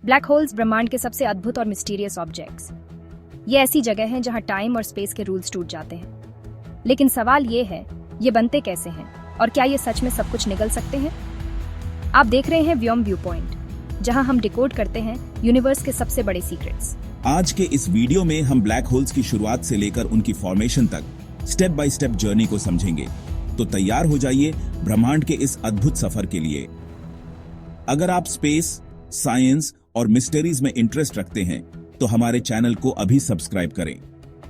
Black holes ब्रह्मांड के सबसे अद्भुत और मिस्टीरियस ऑब्जेक्ट्स। ये ऐसी जगह हैं जहां टाइम और स्पेस के रूल्स टूट जाते हैं। लेकिन सवाल ये है, ये बनते कैसे हैं और क्या ये सच में सब कुछ निगल सकते हैं? आप देख रहे हैं व्योम व्यू पॉइंट, जहां हम डिकोड करते हैं यूनिवर्स के सबसे बड़े सीक्रेट्स। आज के इस वीडियो में हम ब्लैक होल्स की शुरुआत से लेकर उनकी फॉर्मेशन तक स्टेप बाय स्टेप जर्नी को समझेंगे। तो तैयार हो जाइए ब्रह्मांड के इस अद्भुत सफर के लिए। अगर आप स्पेस, साइंस और मिस्टरीज में इंटरेस्ट रखते हैं तो हमारे चैनल को अभी सब्सक्राइब करें।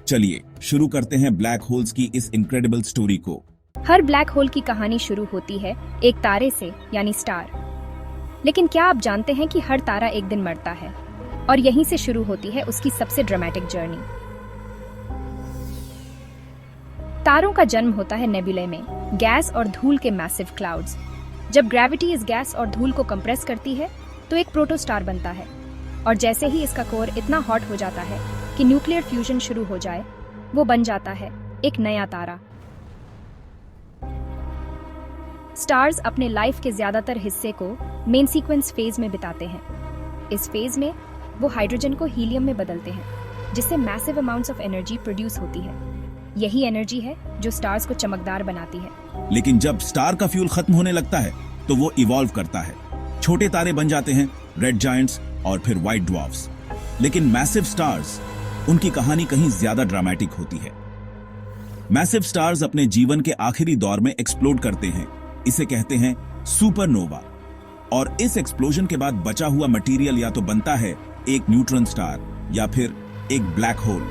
चलिए शुरू करते हैं ब्लैक होल्स की इस इनक्रेडिबल स्टोरी को। हर ब्लैक होल की कहानी शुरू होती है एक तारे से, यानी स्टार। लेकिन क्या आप जानते हैं कि हर तारा एक दिन मरता है और यहीं से शुरू होती है उसकी सबसे ड्रामेटिक जर्नी। तारों का जन्म होता है नेबुले में, गैस और धूल के मैसिव क्लाउड्स। जब ग्रेविटी इस गैस और धूल को कंप्रेस करती है तो एक प्रोटोस्टार बनता है, और जैसे ही इसका कोर इतना हॉट हो जाता है कि न्यूक्लियर फ्यूजन शुरू हो जाए, वो बन जाता है एक नया तारा। स्टार्स अपने लाइफ के ज्यादातर हिस्से को मेन सीक्वेंस फेज में बिताते हैं। इस फेज में वो हाइड्रोजन को हीलियम में बदलते हैं, जिससे massive amounts of energy produce होती है। यही एनर्जी है जो स्टार्स को चमकदार बनाती है। लेकिन जब स्टार का फ्यूल खत्म होने लगता है तो वो इवॉल्व करता है। छोटे तारे बन जाते हैं, रेड जायंट्स और फिर व्हाइट ड्वार्फ्स। लेकिन मैसिव स्टार्स, उनकी कहानी कहीं ज्यादा ड्रामेटिक होती है। मैसिव स्टार्स अपने जीवन के आखिरी दौर में एक्सप्लोड करते हैं। इसे कहते हैं सुपरनोवा। और इस एक्सप्लोजन के बाद बचा हुआ मटेरियल या तो बनता है एक न्यूट्रॉन स्टार या फिर एक ब्लैक होल।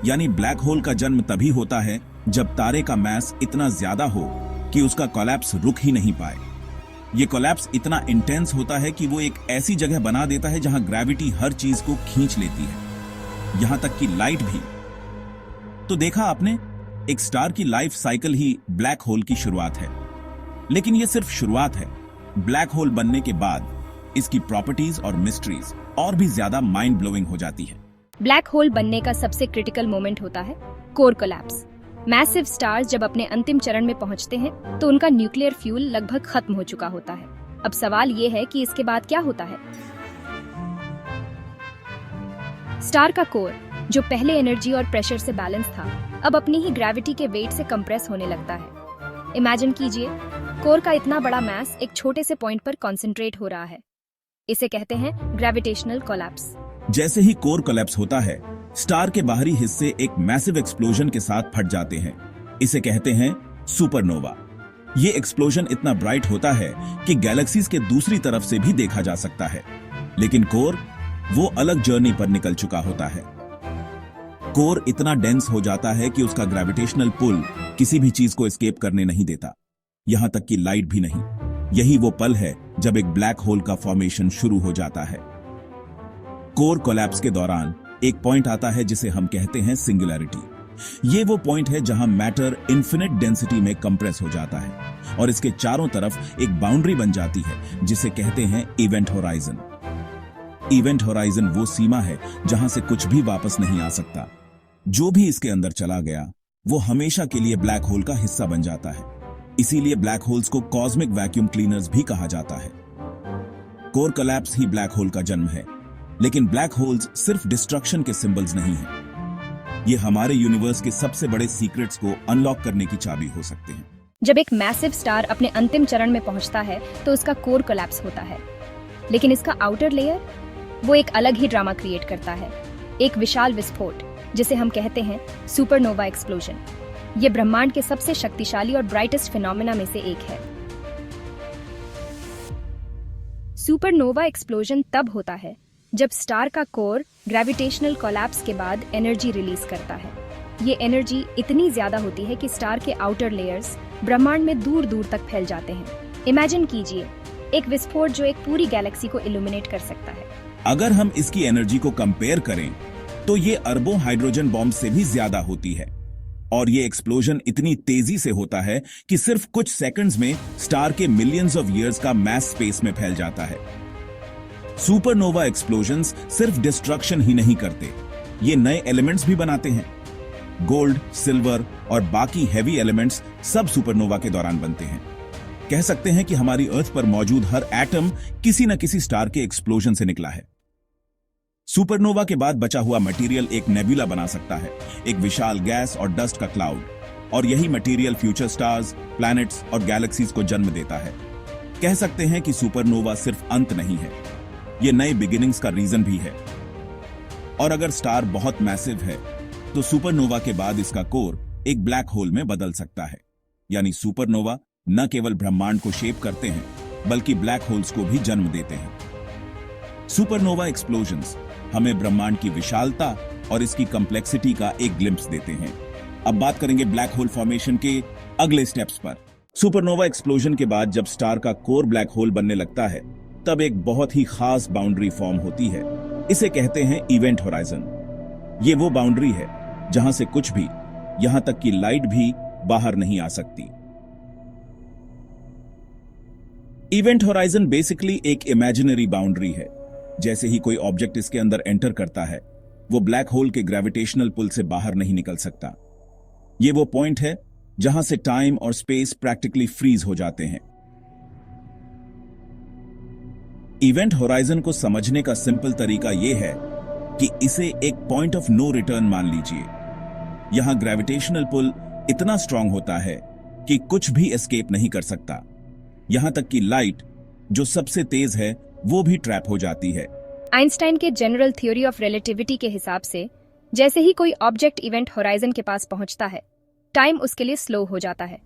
यानी ब्लैक होल का जन्म तभी होता है जब तारे का मास इतना ज्यादा हो कि उसका कोलैप्स रुक ही नहीं पाए। ये कोलैप्स इतना इंटेंस होता है कि वो एक ऐसी जगह बना देता है जहां ग्रेविटी हर चीज को खींच लेती है, यहां तक कि लाइट भी। तो देखा आपने, एक स्टार की लाइफ साइकिल ही ब्लैक होल की शुरुआत है। लेकिन ये सिर्फ शुरुआत है। ब्लैक होल बनने के बाद इसकी प्रॉपर्टीज और मिस्ट्रीज और भी ज्यादा माइंड ब्लोइंग हो जाती है। ब्लैक होल बनने का सबसे क्रिटिकल मोमेंट होता है कोर कोलैप्स। मैसिव स्टार्स जब अपने अंतिम चरण में पहुंचते हैं तो उनका न्यूक्लियर फ्यूल लगभग खत्म हो चुका होता है। अब सवाल ये है कि इसके बाद क्या होता है। स्टार का कोर, जो पहले एनर्जी और प्रेशर से बैलेंस था, अब अपनी ही ग्रेविटी के वेट से कंप्रेस होने लगता है। इमेजिन कीजिए, कोर का इतना बड़ा मास एक छोटे से पॉइंट पर कॉन्सेंट्रेट हो रहा है। इसे कहते हैं ग्रेविटेशनल कोलैप्स। जैसे ही कोर कोलैप्स होता है, स्टार के बाहरी हिस्से एक मैसिव एक्सप्लोजन के साथ फट जाते हैं। इसे कहते हैं सुपरनोवा। ये एक्सप्लोजन इतना ब्राइट होता है कि गैलेक्सीज के दूसरी तरफ से भी देखा जा सकता है। लेकिन कोर, वो अलग जर्नी पर निकल चुका होता है। कोर इतना डेंस हो जाता है कि उसका ग्रेविटेशनल पुल किसी भी चीज को एस्केप करने नहीं देता, यहां तक कि लाइट भी नहीं। यही वो पल है जब एक ब्लैक होल का फॉर्मेशन शुरू हो जाता है। कोर कोलैप्स के दौरान एक पॉइंट आता है जिसे हम कहते हैं सिंगुलैरिटी। ये वो पॉइंट है जहां मैटर इन्फिनिट डेंसिटी में कंप्रेस हो जाता है और इसके चारों तरफ एक बाउंड्री बन जाती है जिसे कहते हैं इवेंट होराइजन। इवेंट होराइजन वो सीमा है जहां से कुछ भी वापस नहीं आ सकता। जो भी इसके अंदर चला गया वो हमेशा के लिए ब्लैक होल का हिस्सा बन जाता है। इसीलिए ब्लैक होल्स को कॉस्मिक वैक्यूम क्लीनर्स भी कहा जाता है। कोर कोलैप्स ही ब्लैक होल का जन्म है। लेकिन ब्लैक होल्स सिर्फ डिस्ट्रक्शन के सिंबल्स नहीं हैं। ये हमारे यूनिवर्स के सबसे बड़े सीक्रेट्स को अनलॉक करने की चाबी हो सकते हैं। जब एक मैसिव स्टार अपने अंतिम चरण में पहुंचता है तो उसका कोर कोलैप्स होता है। लेकिन इसका आउटर लेयर, वो एक अलग ही ड्रामा क्रिएट करता है। एक विशाल विस्फोट, जिसे हम कहते हैं सुपरनोवा एक्सप्लोजन। ये ब्रह्मांड के सबसे शक्तिशाली और ब्राइटेस्ट फिनोमेना में से एक है। सुपरनोवा एक्सप्लोजन तब होता है जब स्टार का कोर ग्रेविटेशनल कोलैप्स के बाद एनर्जी रिलीज करता है। ये एनर्जी इतनी ज्यादा होती है कि स्टार के आउटर लेयर्स ब्रह्मांड में दूर दूर तक फैल जाते हैं। इमेजिन कीजिए, एक विस्फोट जो एक पूरी गैलेक्सी को इल्यूमिनेट कर सकता है। अगर हम इसकी एनर्जी को कंपेयर करें तो ये अरबों हाइड्रोजन बॉम्ब से भी ज्यादा होती है। और ये एक्सप्लोजन इतनी तेजी से होता है कि सिर्फ कुछ सेकंड्स में स्टार के मिलियंस ऑफ ईयर्स का मास स्पेस में फैल जाता है। सुपरनोवा एक्सप्लोजन्स सिर्फ डिस्ट्रक्शन ही नहीं करते, ये नए एलिमेंट्स भी बनाते हैं। गोल्ड, सिल्वर और बाकी हैवी एलिमेंट्स सब सुपरनोवा के दौरान बनते हैं। कह सकते हैं कि हमारी अर्थ पर मौजूद हर एटम किसी न किसी स्टार के एक्सप्लोजन से निकला है। सुपरनोवा के बाद बचा हुआ मटेरियल एक नेबुला बना सकता है, एक विशाल गैस और डस्ट का क्लाउड, और यही मटेरियल फ्यूचर स्टार्स, प्लैनेट्स और गैलेक्सीज को जन्म देता है। कह सकते हैं कि सुपरनोवा सिर्फ अंत नहीं है, ये नए बिगिनिंग्स का रीजन भी है। और अगर स्टार बहुत मैसिव है तो सुपरनोवा के बाद इसका कोर एक ब्लैक होल में बदल सकता है। यानी सुपरनोवा न केवल ब्रह्मांड को शेप करते हैं बल्कि ब्लैक होल्स को भी जन्म देते हैं। सुपरनोवा एक्सप्लोजन्स हमें ब्रह्मांड की विशालता और इसकी कॉम्प्लेक्सिटी का एक ग्लिम्प्स देते हैं। अब बात करेंगे ब्लैक होल फॉर्मेशन के अगले स्टेप्स पर। सुपरनोवा एक्सप्लोजन के बाद जब स्टार का कोर ब्लैक होल बनने लगता है तब एक बहुत ही खास बाउंड्री फॉर्म होती है। इसे कहते हैं इवेंट होराइजन। ये वो बाउंड्री है जहां से कुछ भी, यहां तक कि लाइट भी बाहर नहीं आ सकती। इवेंट होराइजन बेसिकली एक इमेजिनरी बाउंड्री है। जैसे ही कोई ऑब्जेक्ट इसके अंदर एंटर करता है वो ब्लैक होल के ग्रेविटेशनल पुल से बाहर नहीं निकल सकता। ये वो पॉइंट है जहां से टाइम और स्पेस प्रैक्टिकली फ्रीज हो जाते हैं। इवेंट होराइजन को समझने का सिंपल तरीका यह है कि इसे एक पॉइंट ऑफ नो रिटर्न मान लीजिए। यहां ग्रेविटेशनल पुल इतना स्ट्रांग होता है कि कुछ भी एस्केप नहीं कर सकता। यहां तक कि लाइट, जो सबसे तेज है, वो भी ट्रैप हो जाती है। आइंस्टाइन के जनरल थ्योरी ऑफ रिलेटिविटी के हिसाब से जैसे ही कोई ऑब्जेक्ट इवेंट होराइजन के पास पहुंचता है, टाइम उसके लिए स्लो हो जाता है।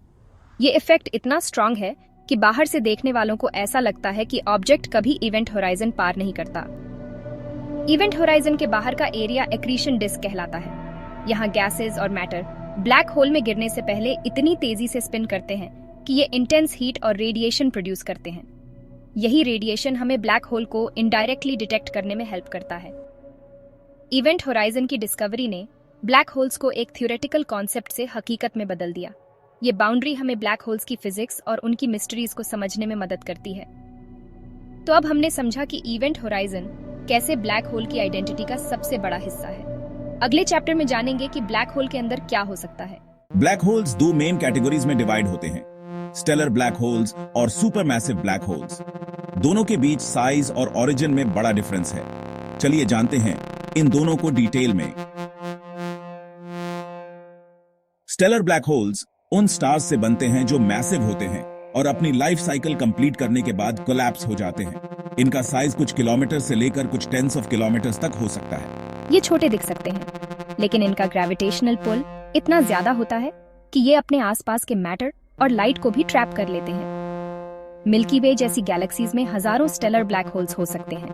ये इफेक्ट इतना स्ट्रांग है कि बाहर से देखने वालों को ऐसा लगता है कि ऑब्जेक्ट कभी इवेंट होराइजन पार नहीं करता। इवेंट होराइजन के बाहर का एरिया एक्रीशन डिस्क कहलाता है। यहाँ गैसेस और मैटर ब्लैक होल में गिरने से पहले इतनी तेजी से स्पिन करते हैं कि ये इंटेंस हीट और रेडिएशन प्रोड्यूस करते हैं। यही रेडिएशन हमें ब्लैक होल को इनडायरेक्टली डिटेक्ट करने में हेल्प करता है। इवेंट होराइजन की डिस्कवरी ने ब्लैक होल्स को एक थ्योरेटिकल कॉन्सेप्ट से हकीकत में बदल दिया। ये बाउंड्री हमें ब्लैक होल्स की फिजिक्स और उनकी मिस्ट्रीज को समझने में मदद करती है। तो अब हमने समझा कि इवेंट होराइजन कैसे ब्लैक होल की आइडेंटिटी का सबसे बड़ा हिस्सा है। अगले चैप्टर में जानेंगे कि ब्लैक होल के अंदर क्या हो सकता है। ब्लैक होल्स दो मेन कैटेगरीज में डिवाइड होते हैं, स्टेलर ब्लैक होल्स और सुपरमैसिव ब्लैक होल्स। दोनों के बीच साइज और ओरिजिन में बड़ा डिफरेंस है। चलिए जानते हैं इन दोनों को डिटेल में। स्टेलर ब्लैक होल्स उन स्टार्स से बनते हैं जो मैसिव होते हैं और अपनी लाइफ साइकिल कंप्लीट करने के बाद कोलैप्स हो जाते हैं। इनका साइज कुछ किलोमीटर से लेकर कुछ टेंस ऑफ किलोमीटर्स तक हो सकता है। ये छोटे दिख सकते हैं, लेकिन इनका ग्रेविटेशनल पुल इतना ज्यादा होता है कि ये अपने आसपास के मैटर और लाइट को भी ट्रैप कर लेते हैं। मिल्की वे जैसी गैलेक्सीज में हजारों स्टेलर ब्लैक होल्स हो सकते हैं।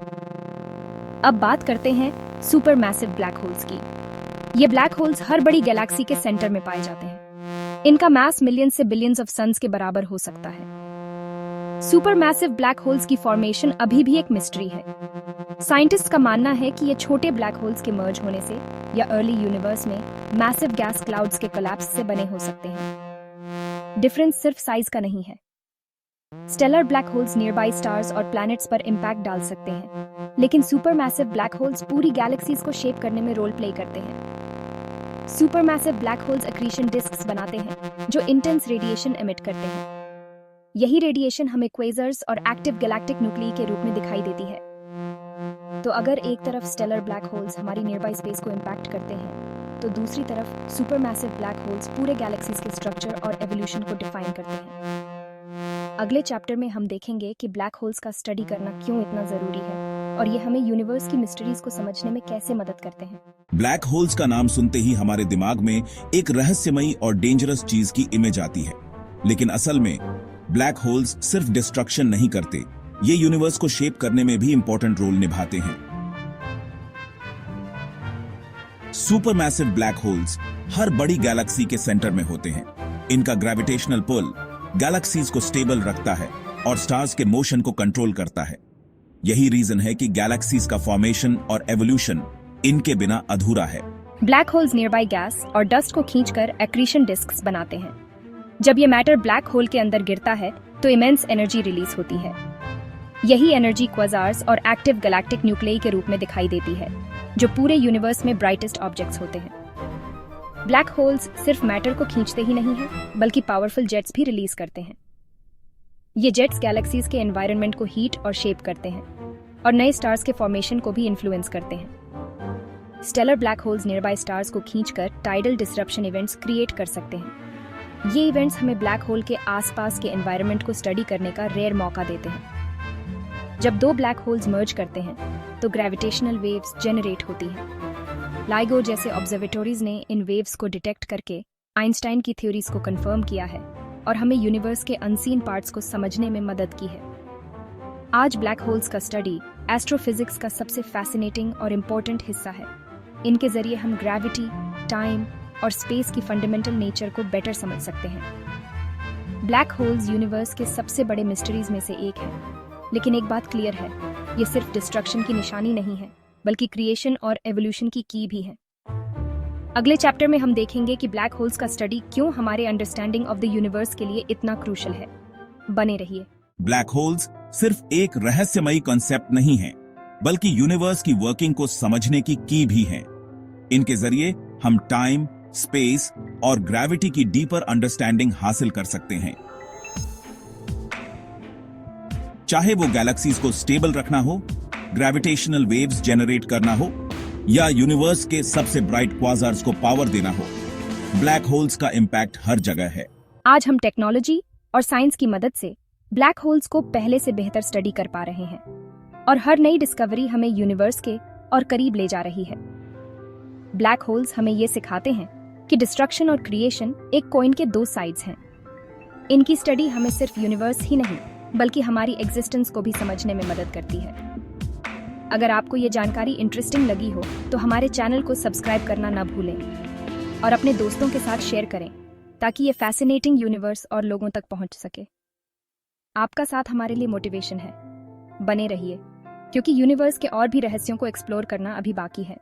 अब बात करते हैं सुपरमैसिव ब्लैक होल्स की। ये ब्लैक होल्स हर बड़ी गैलेक्सी के सेंटर में पाए जाते हैं। इनका मास मिलियन से बिलियंस ऑफ सन्स के बराबर हो सकता है। सुपरमैसिव ब्लैक होल्स की फॉर्मेशन अभी भी एक मिस्ट्री है। साइंटिस्ट का मानना है कि ये छोटे ब्लैक होल्स के मर्ज होने से या अर्ली यूनिवर्स में मैसिव गैस क्लाउड्स के कोलैप्स से बने हो सकते हैं। डिफरेंस सिर्फ साइज का नहीं है। Stellar black holes nearby stars और प्लैनेट्स पर इंपैक्ट डाल सकते हैं, लेकिन सुपरमैसिव ब्लैक होल्स पूरी गैलेक्सीज को शेप करने में रोल प्ले करते हैं। Supermassive black holes accretion discs बनाते हैं जो इंटेंस रेडिएशन एमिट करते हैं। यही रेडिएशन हमें क्वेजर्स और एक्टिव गैलेक्टिक न्यूक्लिई के रूप में दिखाई देती है। तो अगर एक तरफ स्टेलर ब्लैक होल्स हमारी नियरबाई स्पेस को इंपैक्ट करते हैं, तो दूसरी तरफ सुपरमैसिव ब्लैक होल्स पूरे गैलेक्सीज के स्ट्रक्चर और एवोल्यूशन को डिफाइन करते हैं। अगले चैप्टर में हम देखेंगे कि ब्लैक होल्स का स्टडी करना क्यों इतना जरूरी है और ये हमें यूनिवर्स की मिस्ट्रीज को समझने में कैसे मदद करते हैं। ब्लैक होल्स का नाम सुनते ही हमारे दिमाग में एक रहस्यमयी और डेंजरस चीज की इमेज आती है, लेकिन असल में ब्लैक होल्स सिर्फ डिस्ट्रक्शन नहीं करते, ये यूनिवर्स को शेप करने में भी इंपॉर्टेंट रोल निभाते हैं। सुपरमैसिव ब्लैक होल्स हर बड़ी गैलेक्सी के सेंटर में होते हैं। इनका ग्रेविटेशनल पुल गैलेक्सीज को स्टेबल रखता है और स्टार्स के मोशन को कंट्रोल करता है। यही रीजन है कि गैलेक्सीज का फॉर्मेशन और एवोल्यूशन इनके बिना अधूरा है। ब्लैक होल्स नियरबाई गैस और डस्ट को खींचकर एक्रीशन डिस्क्स बनाते हैं। जब ये मैटर ब्लैक होल के अंदर गिरता है तो इमेंस एनर्जी रिलीज होती है। यही एनर्जी क्वाजार्स और एक्टिव गैलेक्टिक न्यूक्लिई के रूप में दिखाई देती है, जो पूरे यूनिवर्स में ब्राइटेस्ट ऑब्जेक्ट्स होते हैं। ब्लैक होल्स सिर्फ मैटर को खींचते ही नहीं हैं, बल्कि पावरफुल जेट्स भी रिलीज करते हैं। ये जेट्स गैलेक्सीज के एनवायरनमेंट को हीट और शेप करते हैं और नए स्टार्स के फॉर्मेशन को भी इन्फ्लुएंस करते हैं। Stellar black holes nearby stars को खींचकर टाइडल डिसरप्शन इवेंट्स क्रिएट कर सकते हैं। ये इवेंट्स हमें ब्लैक होल के आसपास के एनवायरनमेंट को स्टडी करने का रेयर मौका देते हैं। जब दो ब्लैक होल्स मर्ज करते हैं तो ग्रेविटेशनल वेव्स जनरेट होती हैं। लाइगो जैसे ऑब्जर्वेटरीज ने इन वेव्स को डिटेक्ट करके आइंस्टाइन की थ्योरीज को कंफर्म किया है और हमें यूनिवर्स के अनसीन पार्ट्स को समझने में मदद की है। आज ब्लैक होल्स का स्टडी एस्ट्रोफिजिक्स का सबसे फैसिनेटिंग और इम्पोर्टेंट हिस्सा है। इनके जरिए हम ग्रेविटी, टाइम और स्पेस की फंडामेंटल नेचर को बेटर समझ सकते हैं। ब्लैक होल्स यूनिवर्स के सबसे बड़े मिस्ट्रीज में से एक है, लेकिन एक बात क्लियर है, ये सिर्फ डिस्ट्रक्शन की निशानी नहीं है, बल्कि क्रिएशन और एवोल्यूशन की भी है। अगले चैप्टर में हम देखेंगे कि ब्लैक होल्स का स्टडी क्यों हमारे अंडरस्टैंडिंग ऑफ द यूनिवर्स के लिए इतना क्रूशल है। बने रहिए। ब्लैक होल्स सिर्फ एक रहस्यमयी कॉन्सेप्ट नहीं है, बल्कि यूनिवर्स की वर्किंग को समझने की भी है। इनके जरिए हम टाइम, स्पेस और ग्रेविटी की डीपर अंडरस्टैंडिंग हासिल कर सकते हैं। चाहे वो गैलेक्सीज को स्टेबल रखना हो, ग्रेविटेशनल वेव्स जनरेट करना हो या यूनिवर्स के सबसे ब्राइट क्वासार्स को पावर देना हो, ब्लैक होल्स का इंपैक्ट हर जगह है। आज हम टेक्नोलॉजी और साइंस की मदद से ब्लैक होल्स को पहले से बेहतर स्टडी कर पा रहे हैं और हर नई डिस्कवरी हमें यूनिवर्स के और करीब ले जा रही है। ब्लैक होल्स हमें ये सिखाते हैं कि डिस्ट्रक्शन और क्रिएशन एक कॉइन के दो साइड्स हैं। इनकी स्टडी हमें सिर्फ यूनिवर्स ही नहीं, बल्कि हमारी एग्जिस्टेंस को भी समझने में मदद करती है। अगर आपको ये जानकारी इंटरेस्टिंग लगी हो तो हमारे चैनल को सब्सक्राइब करना ना भूलें और अपने दोस्तों के साथ शेयर करें ताकि ये फैसिनेटिंग यूनिवर्स और लोगों तक पहुंच सके। आपका साथ हमारे लिए मोटिवेशन है। बने रहिए, क्योंकि यूनिवर्स के और भी रहस्यों को एक्सप्लोर करना अभी बाकी है।